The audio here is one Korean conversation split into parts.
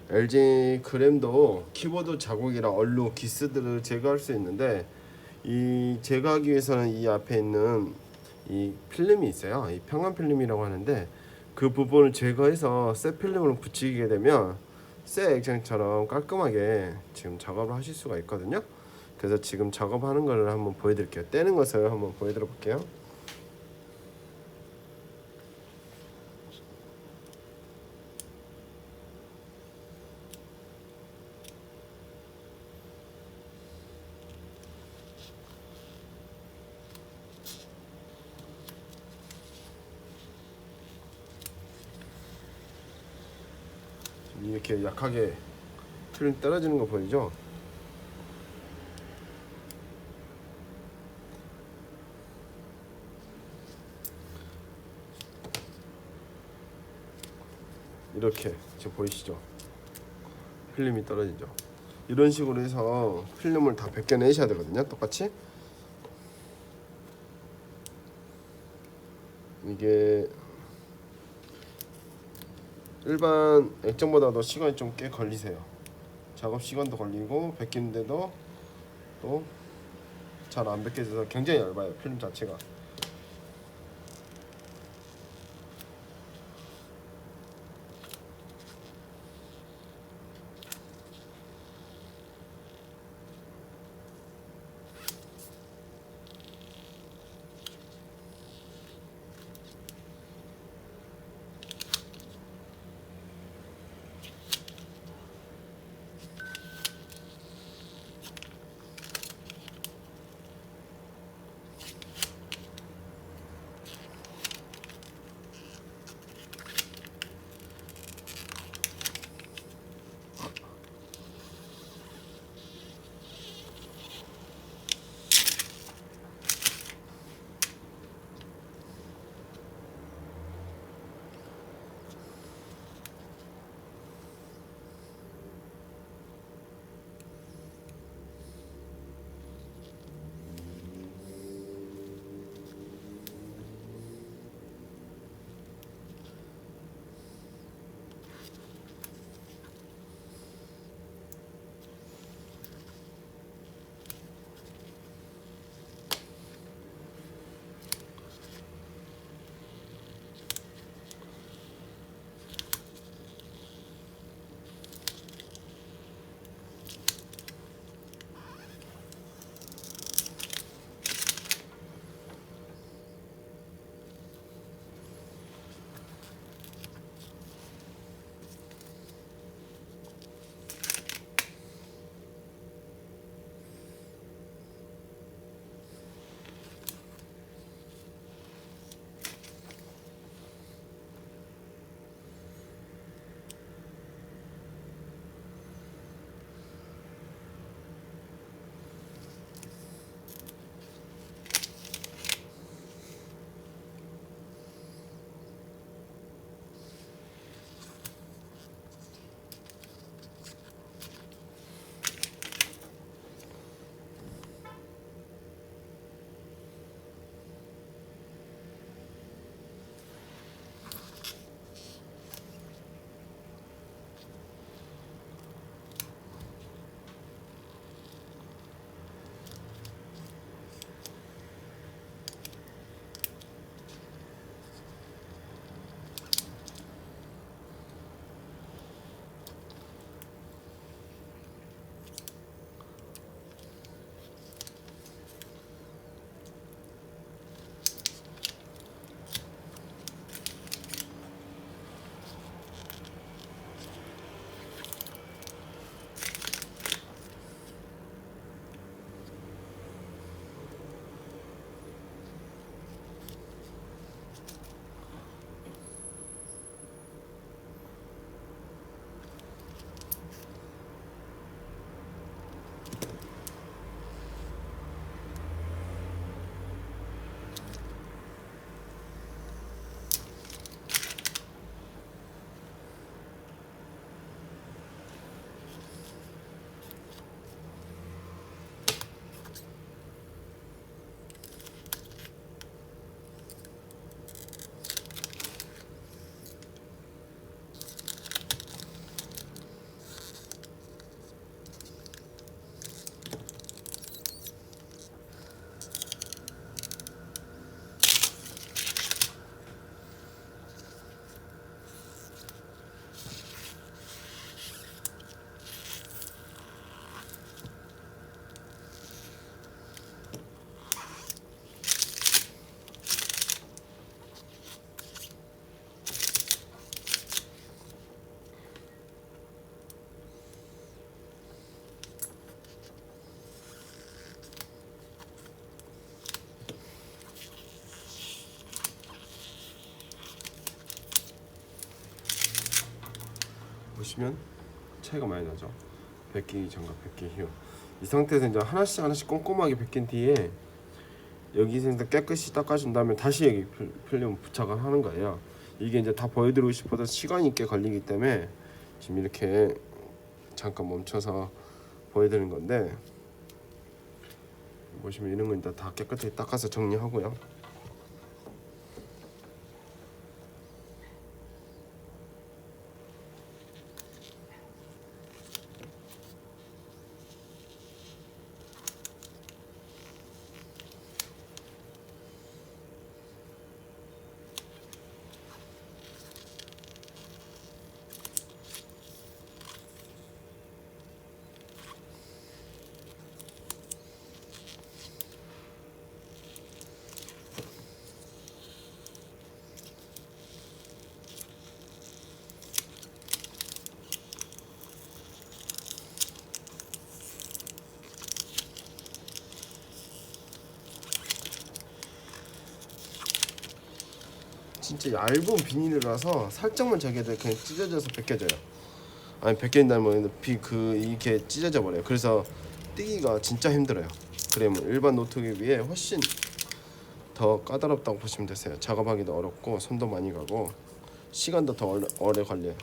LG 그램도 키보드 자국이랑 얼룩, 기스들을 제거할 수 있는데 이 제거하기 위해서는 이 앞에 있는 이 필름이 있어요. 이 평원 필름이라고 하는데 그 부분을 제거해서 새 필름으로 붙이게 되면 새 액정처럼 깔끔하게 지금 작업을 하실 수가 있거든요. 그래서 지금 작업하는 거를 한번 보여드릴게요. 떼는 것을 한번 보여드려 볼게요. 이렇게 약하게 필름 떨어지는 거 보이죠? 이렇게 지금 보이시죠? 필름이 떨어지죠. 이런 식으로 해서 필름을 다 벗겨내셔야 되거든요. 똑같이 이게 일반 액정보다도 시간이 좀 꽤 걸리세요. 작업 시간도 걸리고 벗기는데도 또 잘 안 벗겨져서 굉장히 얇아요. 필름 자체가. 보시면 차이가 많이 나죠. 벗기기 전과 벗기 후. 이 상태에서 이제 하나씩 꼼꼼하게 벗긴 뒤에 여기서 이제 깨끗이 닦아준 다음에 다시 여기 필름 부착을 하는 거예요. 이게 이제 다 보여드리고 싶어서 시간이 꽤 걸리기 때문에 지금 이렇게 잠깐 멈춰서 보여드리는 건데, 보시면 이런 건 이제 다 깨끗하게 닦아서 정리하고요. 진짜 얇은 비닐이라서 살짝만 저기에다 그냥 찢어져서 벗겨져요. 아니 벗겨진다면 이렇게 찢어져 버려요. 그래서 띄기가 진짜 힘들어요. 그러면 일반 노트에 비해 훨씬 더 까다롭다고 보시면 되세요. 작업하기도 어렵고 손도 많이 가고 시간도 더 오래 걸려요.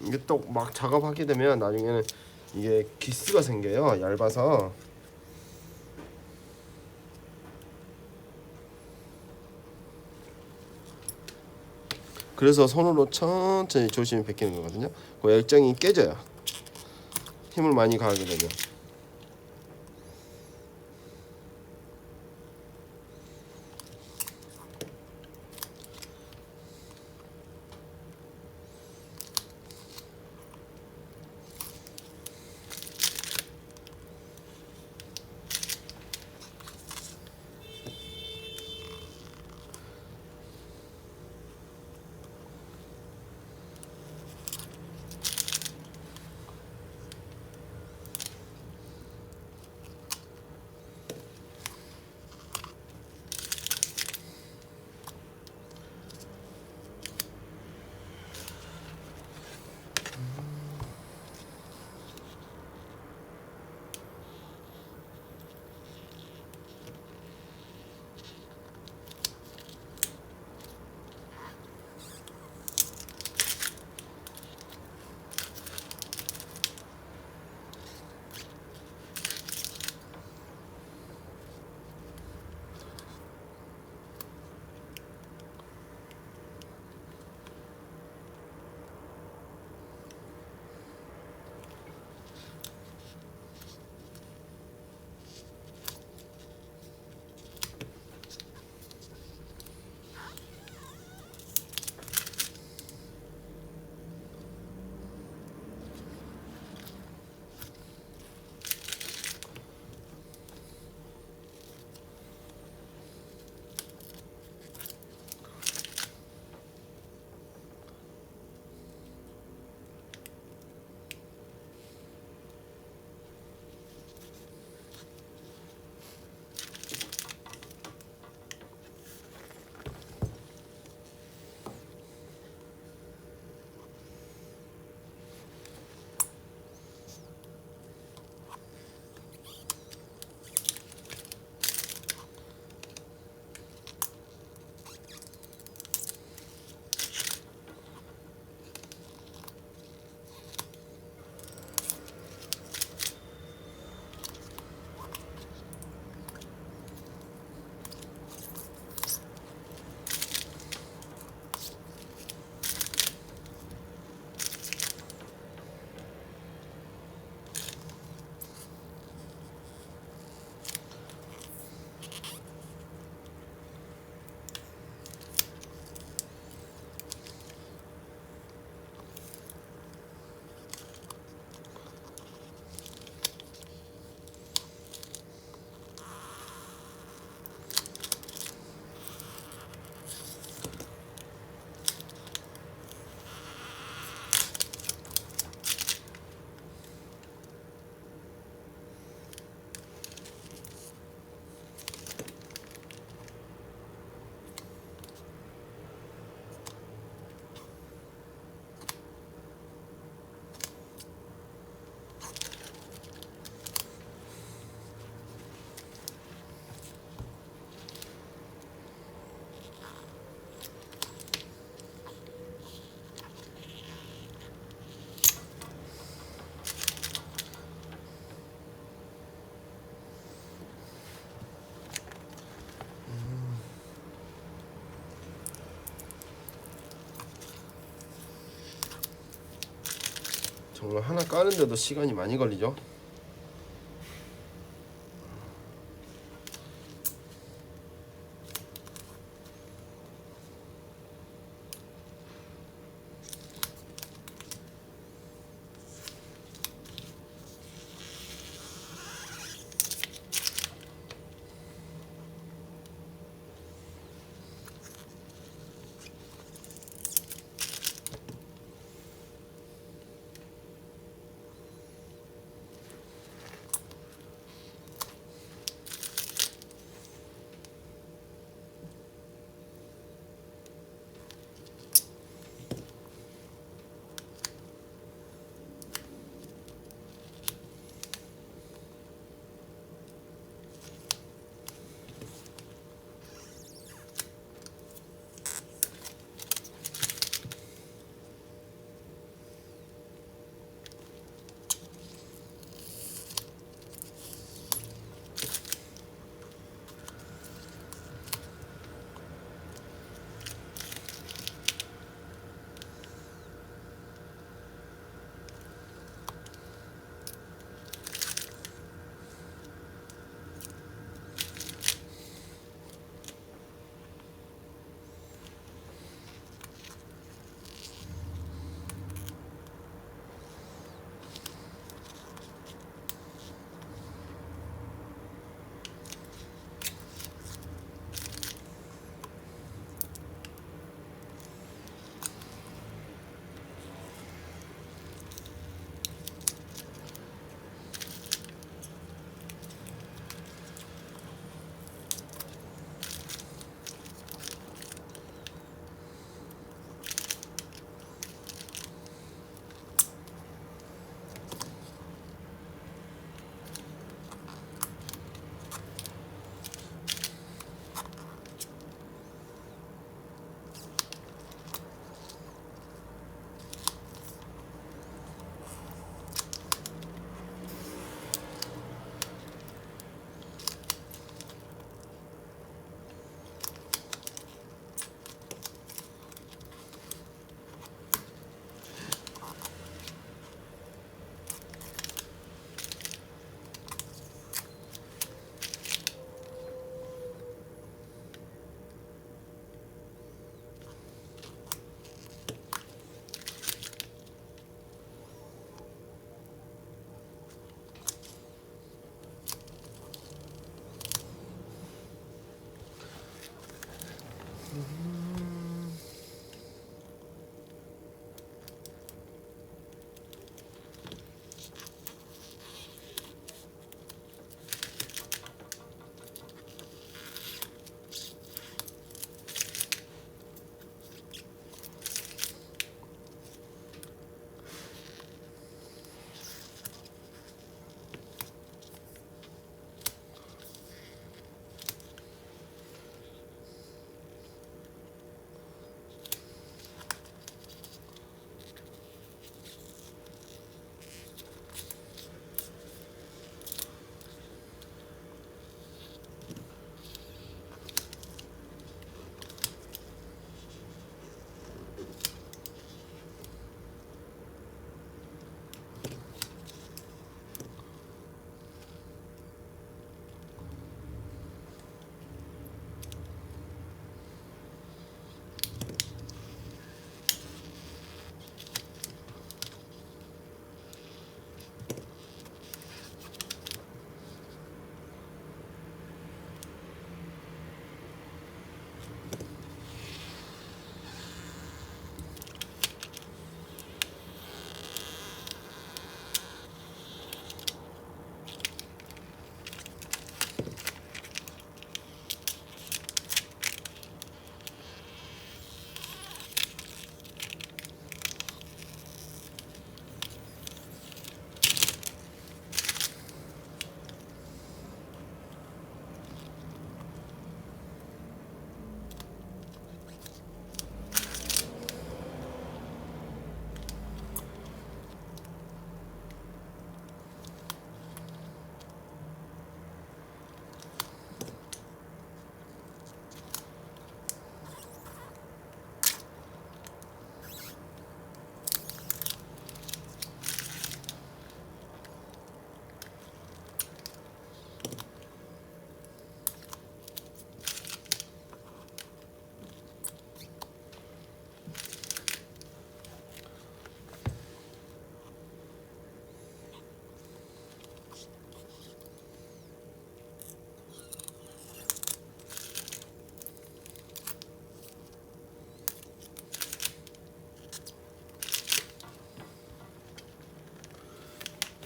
이게 또 막 작업하게 되면 나중에는 이게 기스가 생겨요. 얇아서. 그래서 손으로 천천히 조심히 벗기는 거거든요. 그 액정이 깨져요. 힘을 많이 가하게 되면. 정말 하나 까는데도 시간이 많이 걸리죠.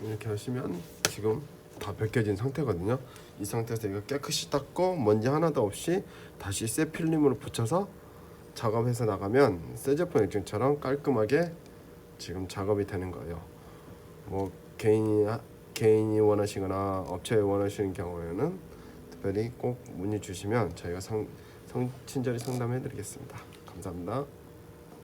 이렇게 하시면 지금 다 벗겨진 상태거든요. 이 상태에서 이거 깨끗이 닦고 먼지 하나도 없이 다시 새 필름으로 붙여서 작업해서 나가면 새 제품 액정처럼 깔끔하게 지금 작업이 되는 거예요. 뭐 개인이 원하시거나 업체에 원하시는 경우에는 특별히 꼭 문의 주시면 저희가 친절히 상담해 드리겠습니다. 감사합니다.